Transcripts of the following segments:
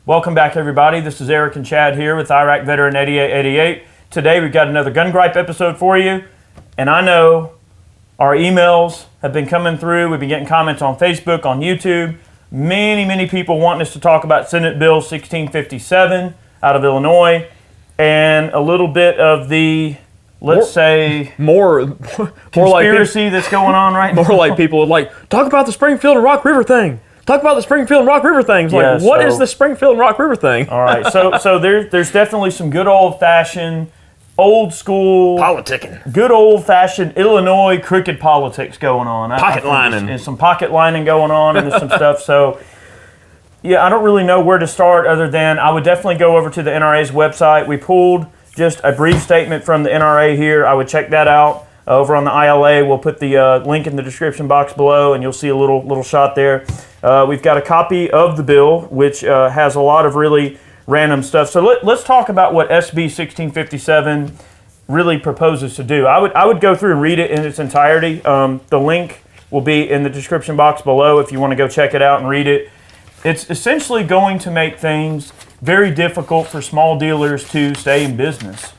Welcome back, everybody. This is Eric and Chad here with Iraq Veteran 8888. Today we've got another Gun Gripe episode for you, and I know our emails have been coming through. We've been getting comments on Facebook, on YouTube. Many people wanting us to talk about Senate Bill 1657 out of Illinois, and a little bit of the, let's say, more conspiracy that's going on right now. More like people would like, talk about the Springfield and Rock River thing. Talk about the Springfield and Rock River thing. Like, what is the Springfield and Rock River thing? All right, so there's definitely some good old-fashioned, old-school... politicking. Good old-fashioned Illinois crooked politics going on. Pocket lining. There's some pocket lining going on and there's some stuff. So, yeah, I don't really know where to start other than I would definitely go over to the NRA's website. We pulled just a brief statement from the NRA here. I would check that out. Over on the ILA, we'll put the link in the description box below, and you'll see a little shot there. We've got a copy of the bill, which has a lot of really random stuff. So let's talk about what SB 1657 really proposes to do. I would go through and read it in its entirety. The link will be in the description box below if you want to go check it out and read it. It's essentially going to make things very difficult for small dealers to stay in business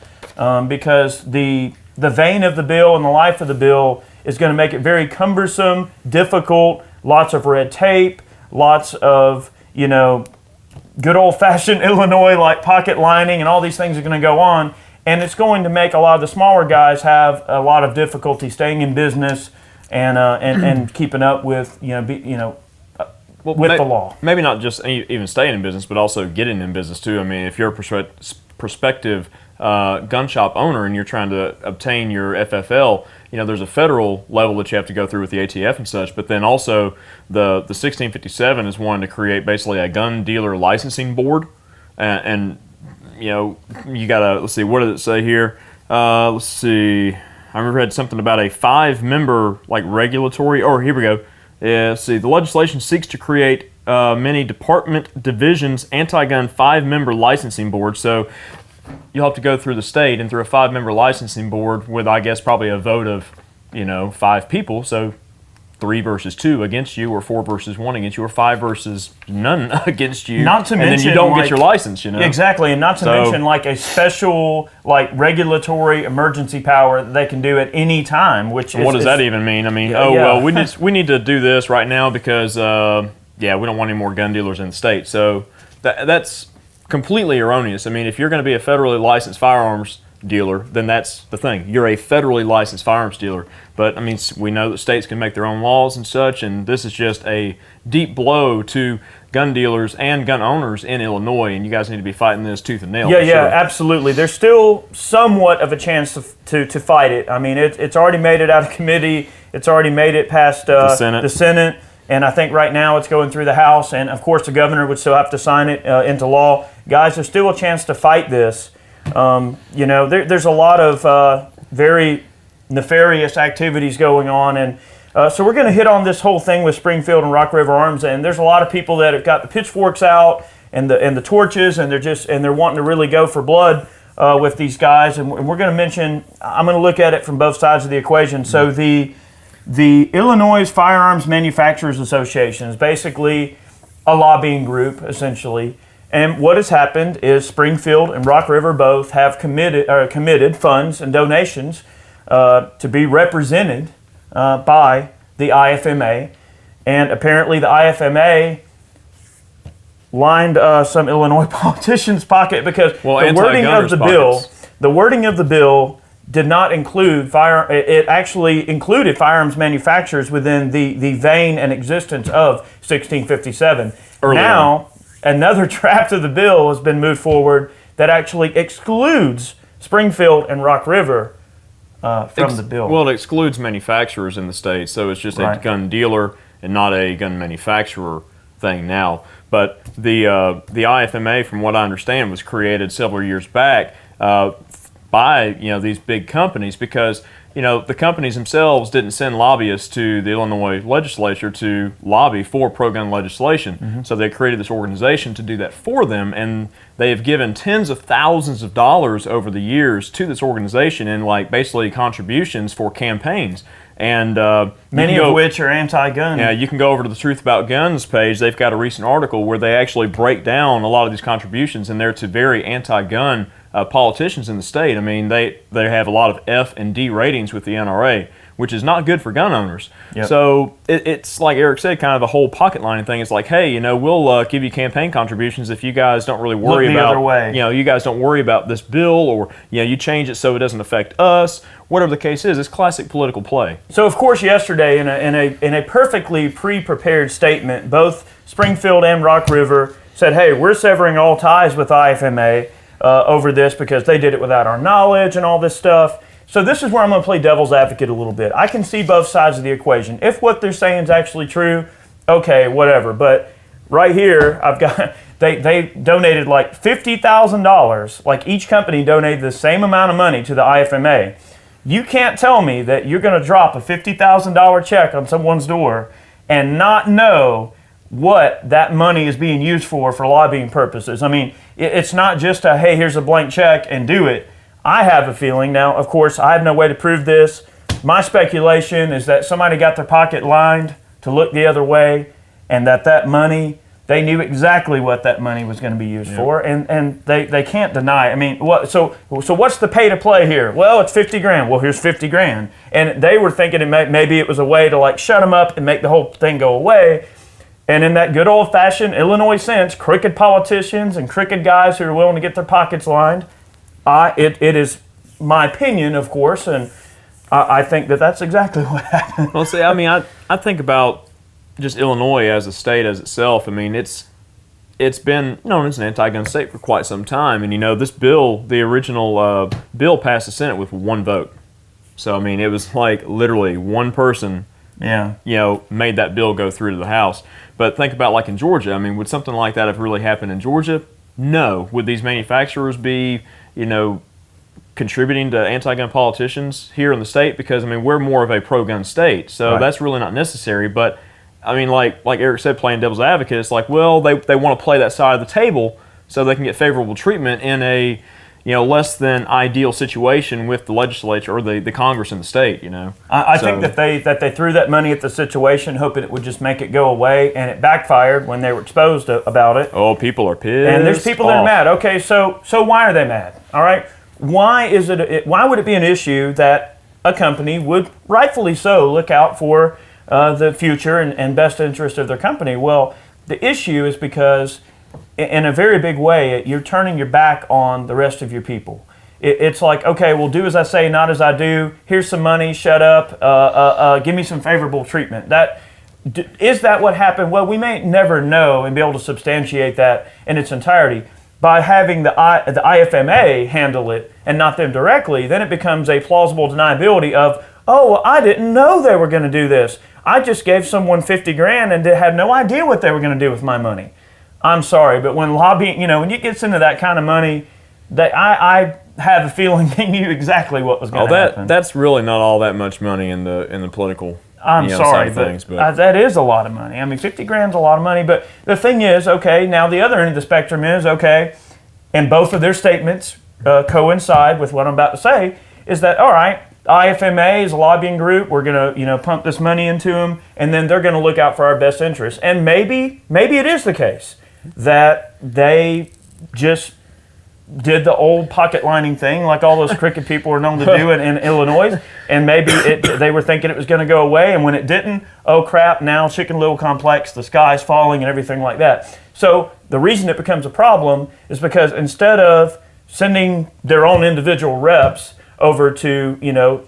because the vein of the bill and the life of the bill is going to make it very cumbersome, difficult, lots of red tape, lots of, good old-fashioned Illinois like pocket lining, and all these things are going to go on, and it's going to make a lot of the smaller guys have a lot of difficulty staying in business and keeping up with the law. Maybe not just even staying in business, but also getting in business too. I mean, if you're a prospective gun shop owner and you're trying to obtain your FFL, there's a federal level that you have to go through with the ATF and such, but then also the 1657 is wanting to create basically a gun dealer licensing board, and you gotta, let's see, what does it say here? Let's see, I read something about a 5-member regulatory, here we go. Let's see, the legislation seeks to create many department divisions anti-gun 5-member licensing boards. So you'll have to go through the state and through a 5-member licensing board with, I guess, probably a vote of, 5 people. So 3 versus 2 against you, or 4 versus 1 against you, or 5 versus none against you. Not to mention, and then you don't get your license, Exactly, and not to mention a special regulatory emergency power that they can do at any time. Which what does that even mean? I mean, we need to do this right now because we don't want any more gun dealers in the state. So that's completely erroneous. I mean, if you're going to be a federally licensed firearms dealer, then that's the thing. You're a federally licensed firearms dealer. But, I mean, we know that states can make their own laws and such, and this is just a deep blow to gun dealers and gun owners in Illinois, and you guys need to be fighting this tooth and nail. Yeah, absolutely. There's still somewhat of a chance to fight it. I mean, it's already made it out of committee. It's already made it past the Senate. And I think right now it's going through the House, and of course the governor would still have to sign it into law. Guys, there's still a chance to fight this. There's a lot of very nefarious activities going on, and so we're going to hit on this whole thing with Springfield and Rock River Arms. And there's a lot of people that have got the pitchforks out and the torches, and they're wanting to really go for blood with these guys. And we're going to mention. I'm going to look at it from both sides of the equation. So the Illinois Firearms Manufacturers Association is basically a lobbying group, essentially. And what has happened is Springfield and Rock River both have committed funds and donations to be represented by the IFMA. And apparently the IFMA lined some Illinois politicians' pocket because the wording of the bill did not include it actually included firearms manufacturers within the vein and existence of 1657. Now, another draft of the bill has been moved forward that actually excludes Springfield and Rock River from the bill. Well, it excludes manufacturers in the state, so it's just a gun dealer and not a gun manufacturer thing now. But the IFMA, from what I understand, was created several years back by these big companies because the companies themselves didn't send lobbyists to the Illinois legislature to lobby for pro-gun legislation. So they created this organization to do that for them, and they have given tens of thousands of dollars over the years to this organization in basically contributions for campaigns. And many of which are anti-gun. Yeah, you can go over to the Truth About Guns page. They've got a recent article where they actually break down a lot of these contributions, and they're to very anti-gun politicians in the state. I mean, they have a lot of F and D ratings with the NRA, which is not good for gun owners. Yep. So it's like Eric said, kind of the whole pocket lining thing. It's like, hey, we'll give you campaign contributions if you guys don't really worry Look the about other way. you guys don't worry about this bill, or you change it so it doesn't affect us. Whatever the case is, it's classic political play. So of course, yesterday in a perfectly pre-prepared statement, both Springfield and Rock River said, "Hey, we're severing all ties with IFMA over this because they did it without our knowledge and all this stuff." So this is where I'm going to play devil's advocate a little bit. I can see both sides of the equation. If what they're saying is actually true, okay, whatever. But right here, I've got they donated like $50,000. Like each company donated the same amount of money to the IFMA. You can't tell me that you're going to drop a $50,000 check on someone's door and not know what that money is being used for lobbying purposes. I mean, it's not just a, hey, here's a blank check and do it. I have a feeling. Now, of course, I have no way to prove this. My speculation is that somebody got their pocket lined to look the other way, and that money, they knew exactly what that money was going to be used for, and they can't deny it. I mean, so what's the pay to play here? Well, it's $50,000. Well, here's $50,000. And they were thinking maybe it was a way to like shut them up and make the whole thing go away. And in that good old-fashioned Illinois sense, crooked politicians and crooked guys who are willing to get their pockets lined, it is my opinion, of course, and I think that's exactly what happened. Well, see, I mean, I think about just Illinois as a state as itself. I mean, it's been known as an anti-gun state for quite some time, and this bill, the original bill, passed the Senate with one vote. So I mean, it was like literally one person, made that bill go through to the House. But think about like in Georgia. I mean, would something like that have really happened in Georgia? No. Would these manufacturers be, contributing to anti-gun politicians here in the state? Because I mean, we're more of a pro-gun state, so that's really not necessary. But I mean, like Eric said, playing devil's advocate, it's like, well, they want to play that side of the table so they can get favorable treatment in a less than ideal situation with the legislature or the Congress in the state. I think that they threw that money at the situation, hoping it would just make it go away, and it backfired when they were exposed about it. Oh, people are pissed. And there's people that are mad. Okay, so why are they mad? All right, why would it be an issue that a company would rightfully so look out for the future and best interest of their company? Well, the issue is because in a very big way, you're turning your back on the rest of your people. It's like, okay, well, do as I say, not as I do. Here's some money, shut up, give me some favorable treatment. Is that what happened? Well, we may never know and be able to substantiate that in its entirety. By having the IFMA handle it and not them directly, then it becomes a plausible deniability of, oh, well, I didn't know they were going to do this. I just gave someone $50,000 and had no idea what they were going to do with my money. I'm sorry, but when lobbying, when it gets into that kind of money, I have a feeling they knew exactly what was going to happen. That's really not all that much money in the political. I'm sorry, but things, that is a lot of money. I mean, $50,000 is a lot of money. But the thing is, okay, now the other end of the spectrum is, okay, and both of their statements coincide with what I'm about to say, is that, all right, IFMA is a lobbying group. We're going to, pump this money into them, and then they're going to look out for our best interests. And maybe it is the case that they just did the old pocket lining thing like all those crooked people are known to do in Illinois, and maybe they were thinking it was going to go away, and when it didn't, oh crap, now Chicken Little Complex, the sky's falling and everything like that. So the reason it becomes a problem is because instead of sending their own individual reps over to,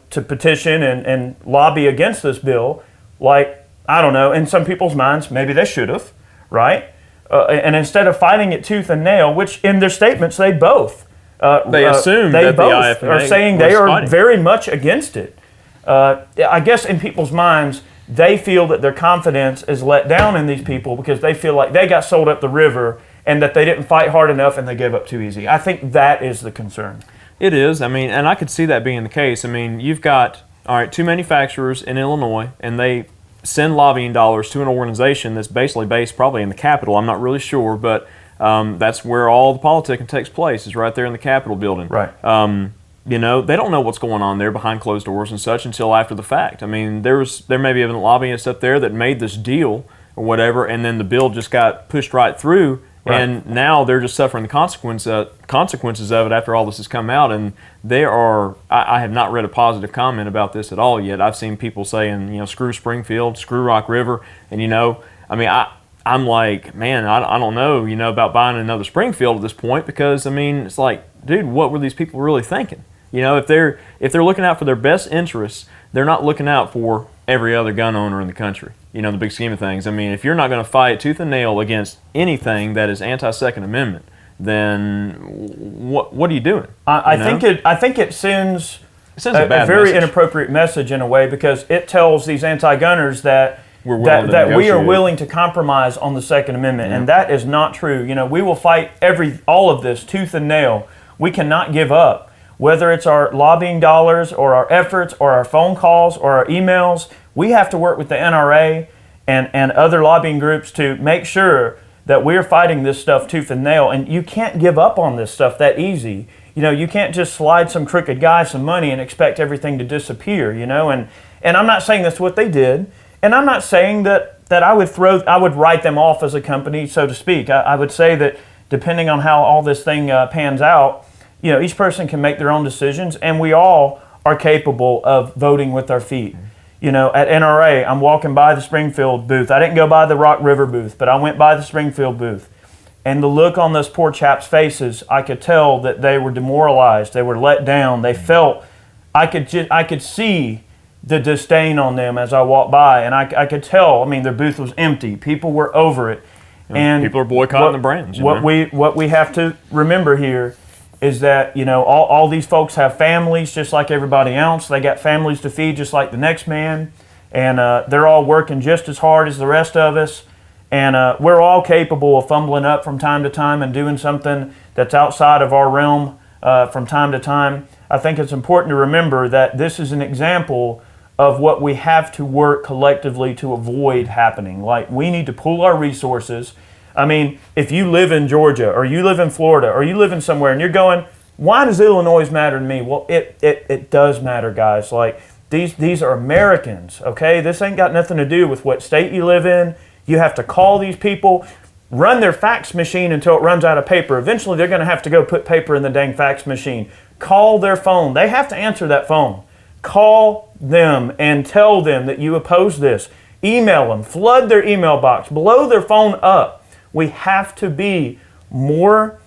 to petition and lobby against this bill, like, I don't know, in some people's minds, maybe they should have, right? And instead of fighting it tooth and nail, which in their statements they both assume they that both the IFMA are saying they are very much against it. I guess in people's minds, they feel that their confidence is let down in these people because they feel like they got sold up the river and that they didn't fight hard enough and they gave up too easy. I think that is the concern. It is. I mean, and I could see that being the case. I mean, you've got all right, 2 manufacturers in Illinois, and they send lobbying dollars to an organization that's basically based probably in the Capitol. I'm not really sure, but that's where all the politicking takes place, is right there in the Capitol building. Right. You know, they don't know what's going on there behind closed doors and such until after the fact. I mean, there may be a lobbyist up there that made this deal or whatever, and then the bill just got pushed right through, right. And now they're just suffering the consequences of it after all this has come out. And I have not read a positive comment about this at all yet. I've seen people saying, you know, screw Springfield, screw Rock River, and you know, I mean, I'm like, man, I don't know, you know, about buying another Springfield at this point, because I mean, it's like, dude, what were these people really thinking? You know, if they're looking out for their best interests, they're not looking out for every other gun owner in the country. You know, in the big scheme of things. I mean, if you're not going to fight tooth and nail against anything that is anti-Second Amendment, then what are you doing? I think it sends a very inappropriate message in a way, because it tells these anti-gunners that we are willing to compromise on the Second Amendment, and that is not true. You know, we will fight all of this tooth and nail. We cannot give up. Whether it's our lobbying dollars or our efforts or our phone calls or our emails, we have to work with the NRA and other lobbying groups to make sure that we're fighting this stuff tooth and nail. And you can't give up on this stuff that easy. You know, you can't just slide some crooked guy some money and expect everything to disappear, you know. And I'm not saying that's what they did. And I'm not saying that I would write them off as a company, so to speak. I would say that depending on how all this thing pans out, you know, each person can make their own decisions, and we all are capable of voting with our feet. You know, at NRA, I'm walking by the Springfield booth. I didn't go by the Rock River booth, but I went by the Springfield booth. And the look on those poor chaps' faces, I could tell that they were demoralized. They were let down. They felt, I could see the disdain on them as I walked by, and I could tell. I mean, their booth was empty. People were over it. And people are boycotting the brands. What we have to remember here is that, you know, all these folks have families just like everybody else. They got families to feed just like the next man, and they're all working just as hard as the rest of us, and we're all capable of fumbling up from time to time and doing something that's outside of our realm from time to time. I think it's important to remember that this is an example of what we have to work collectively to avoid happening. Like, we need to pool our resources. I mean, if you live in Georgia or you live in Florida or you live in somewhere and you're going, why does Illinois matter to me? Well, it does matter, guys. Like, these are Americans, okay? This ain't got nothing to do with what state you live in. You have to call these people, run their fax machine until it runs out of paper. Eventually, they're going to have to go put paper in the dang fax machine. Call their phone. They have to answer that phone. Call them and tell them that you oppose this. Email them. Flood their email box. Blow their phone up. We have to be more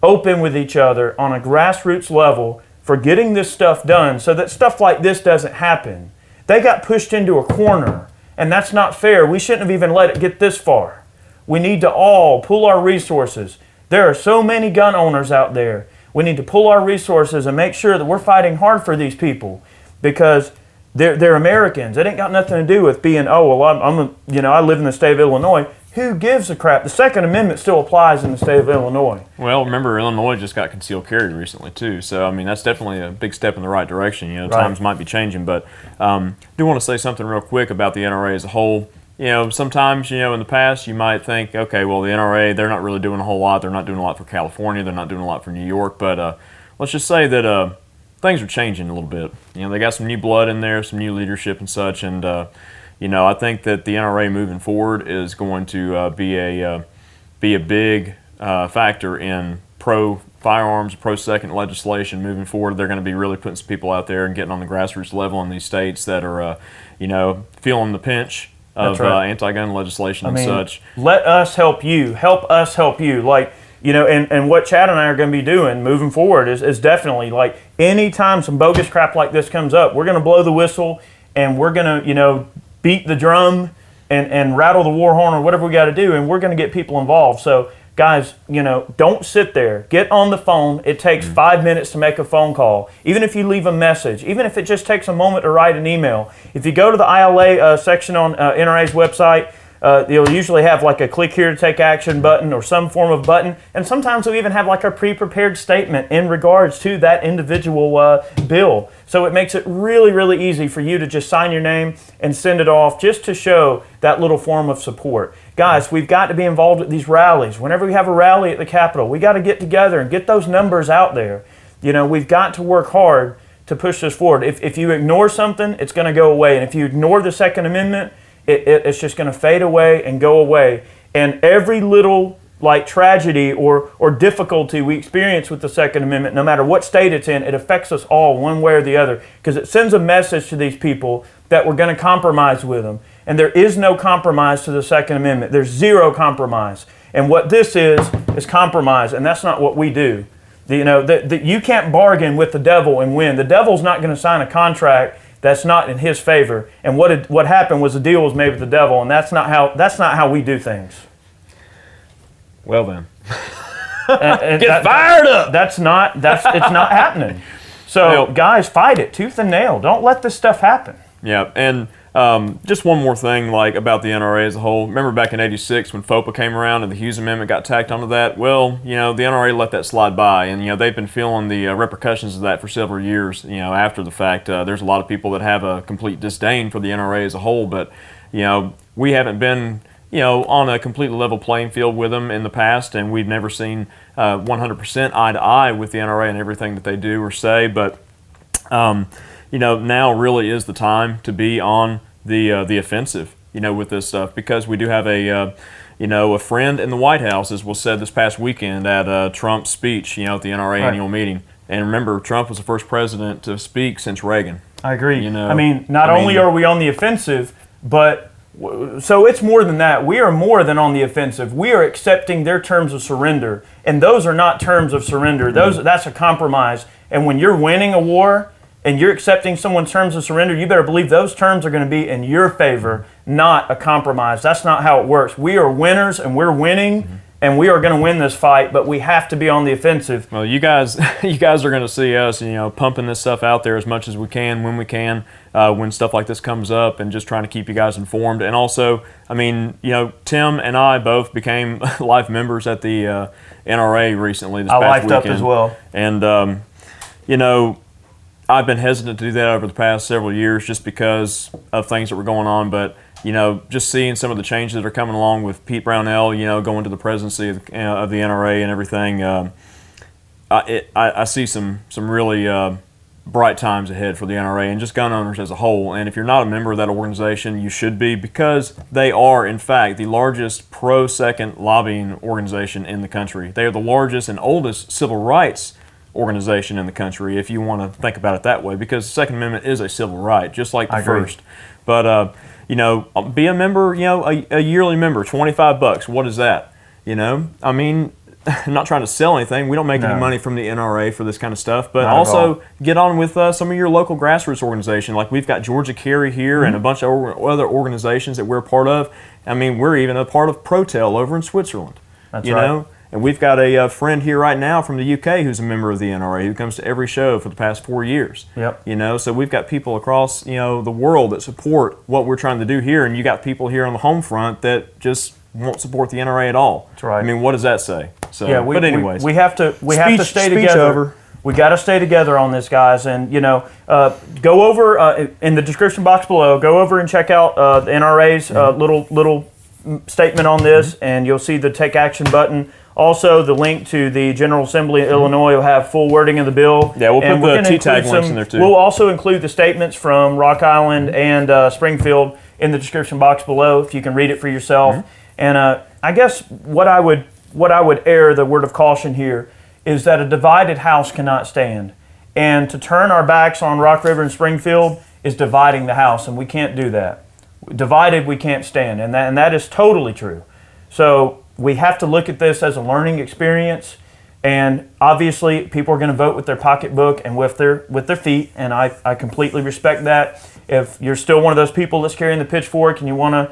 open with each other on a grassroots level for getting this stuff done so that stuff like this doesn't happen. They got pushed into a corner, and that's not fair. We shouldn't have even let it get this far. We need to all pool our resources. There are so many gun owners out there. We need to pool our resources and make sure that we're fighting hard for these people, because they're Americans. It ain't got nothing to do with being, I live in the state of Illinois. Who gives a crap? The Second Amendment still applies in the state of Illinois. Well, remember, Illinois just got concealed carry recently, too. So, I mean, that's definitely a big step in the right direction. You know, times might be changing. But do want to say something real quick about the NRA as a whole. You know, sometimes, you know, in the past, you might think, okay, well, the NRA, they're not really doing a whole lot. They're not doing a lot for California. They're not doing a lot for New York. But let's just say that things are changing a little bit. You know, they got some new blood in there, some new leadership and such. And, you know, I think that the NRA moving forward is going to be a big factor in pro-firearms, pro-second legislation moving forward. They're going to be really putting some people out there and getting on the grassroots level in these states that are, you know, feeling the pinch of anti-gun legislation and such. Let us help you. Help us help you. Like, you know, and what Chad and I are going to be doing moving forward is definitely, like, anytime some bogus crap like this comes up, we're going to blow the whistle and we're going to, you know, beat the drum and rattle the war horn or whatever we got to do, and we're going to get people involved. So, guys, you know, don't sit there. Get on the phone. It takes 5 minutes to make a phone call. Even if you leave a message, even if it just takes a moment to write an email. If you go to the ILA section on NRA's website, You'll usually have like a click here to take action button or some form of button, and sometimes we'll even have like a pre-prepared statement in regards to that individual bill. So it makes it really, really easy for you to just sign your name and send it off just to show that little form of support. Guys, we've got to be involved with these rallies. Whenever we have a rally at the Capitol, we got to get together and get those numbers out there. We've got to work hard to push this forward. If you ignore something, it's going to go away. And if you ignore the Second Amendment, it's just going to fade away and go away. And every little tragedy or difficulty we experience with the Second Amendment, no matter what state it's in, it affects us all one way or the other, because it sends a message to these people that we're going to compromise with them. And there is no compromise to the Second Amendment. There's zero compromise. And what this is compromise, and that's not what we do. You can't bargain with the devil and win. The devil's not going to sign a contract that's not in his favor. And what happened was the deal was made with the devil, and that's not how we do things. Well then, get fired up. It's not happening. So guys, fight it tooth and nail. Don't let this stuff happen. Yeah, and just one more thing, about the NRA as a whole. Remember back in '86 when FOPA came around and the Hewes Amendment got tacked onto that? Well, the NRA let that slide by, and they've been feeling the repercussions of that for several years. After the fact, there's a lot of people that have a complete disdain for the NRA as a whole, but we haven't been on a completely level playing field with them in the past, and we've never seen 100% eye to eye with the NRA and everything that they do or say. But now really is the time to be on the offensive, with this stuff, because we do have a friend in the White House, as was said this past weekend at Trump's speech, at the NRA annual meeting. And remember, Trump was the first president to speak since Reagan. I agree. Not only are we on the offensive, but so it's more than that. We are more than on the offensive. We are accepting their terms of surrender, and those are not terms of surrender. That's a compromise. And when you're winning a war and you're accepting someone's terms of surrender, you better believe those terms are going to be in your favor, not a compromise. That's not how it works. We are winners, and we're winning, and we are going to win this fight, but we have to be on the offensive. Well, you guys are going to see us, pumping this stuff out there as much as we can, when we can, when stuff like this comes up, and just trying to keep you guys informed. And also, Tim and I both became life members at the NRA recently this past weekend. I lifed up as well. And, I've been hesitant to do that over the past several years just because of things that were going on, but just seeing some of the changes that are coming along with Pete Brownell, going to the presidency of the NRA and everything, I see some really bright times ahead for the NRA and just gun owners as a whole. And if you're not a member of that organization, you should be, because they are, in fact, the largest pro-second lobbying organization in the country. They are the largest and oldest civil rights organization in the country, if you want to think about it that way, because the Second Amendment is a civil right, just like the first. But be a member, a yearly member, $25. What is that? I'm not trying to sell anything. We don't make any money from the NRA for this kind of stuff, but also get on with some of your local grassroots organization. Like we've got Georgia Carry here and a bunch of other organizations that we're a part of. We're even a part of Protel over in Switzerland. That's right. And we've got a friend here right now from the UK who's a member of the NRA who comes to every show for the past 4 years. Yep. So we've got people across, the world that support what we're trying to do here, and you got people here on the home front that just won't support the NRA at all. That's right. What does that say? So, yeah, but anyways, we have to stay together. Over. We got to stay together on this, guys. And go over in the description box below. Go over and check out the NRA's little statement on this, and you'll see the Take Action button. Also, the link to the General Assembly of Illinois will have full wording of the bill. Yeah, we'll put the T-tag links in there too. We'll also include the statements from Rock Island and Springfield in the description box below, if you can read it for yourself. And I guess what I would err the word of caution here is that a divided house cannot stand. And to turn our backs on Rock River and Springfield is dividing the house, and we can't do that. Divided, we can't stand, and that is totally true. So we have to look at this as a learning experience, and obviously people are going to vote with their pocketbook and with their feet, and I completely respect that. If you're still one of those people that's carrying the pitchfork and you want to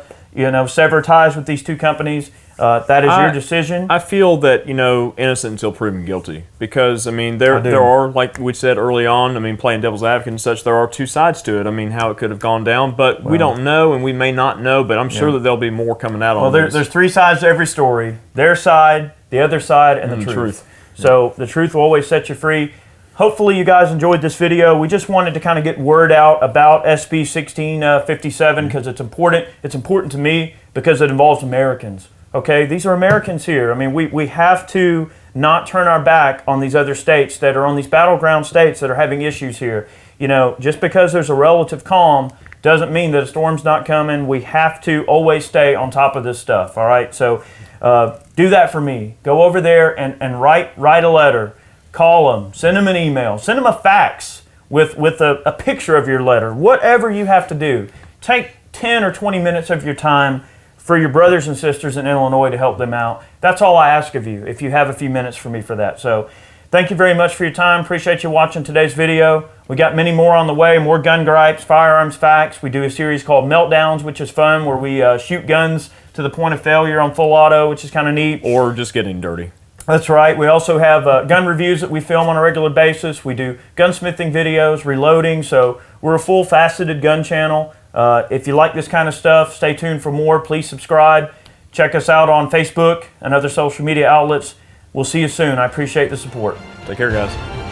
sever ties with these two companies. That is your decision. I feel that, innocent until proven guilty. Because, I mean, there are, like we said early on, I mean, playing devil's advocate and such, there are two sides to it. I mean, how it could have gone down. But we don't know, and we may not know, but I'm sure that there'll be more coming out on this. There's three sides to every story. Their side, the other side, and the truth. So the truth will always set you free. Hopefully you guys enjoyed this video. We just wanted to kind of get word out about SB 1657 because it's important. It's important to me because it involves Americans. Okay, these are Americans here. I mean, we have to not turn our back on these other states that are on these battleground states that are having issues here. Just because there's a relative calm doesn't mean that a storm's not coming. We have to always stay on top of this stuff, all right? So do that for me. Go over there and write a letter. Call them, send them an email, send them a fax with a picture of your letter. Whatever you have to do. Take 10 or 20 minutes of your time for your brothers and sisters in Illinois to help them out. That's all I ask of you, if you have a few minutes for me for that. So thank you very much for your time. Appreciate you watching today's video. We got many more on the way, more gun gripes, firearms facts. We do a series called Meltdowns, which is fun, where we shoot guns to the point of failure on full auto, which is kind of neat. Or just getting dirty. That's right. We also have gun reviews that we film on a regular basis. We do gunsmithing videos, reloading. So we're a full faceted gun channel. If you like this kind of stuff, stay tuned for more. Please subscribe. Check us out on Facebook and other social media outlets. We'll see you soon. I appreciate the support. Take care, guys.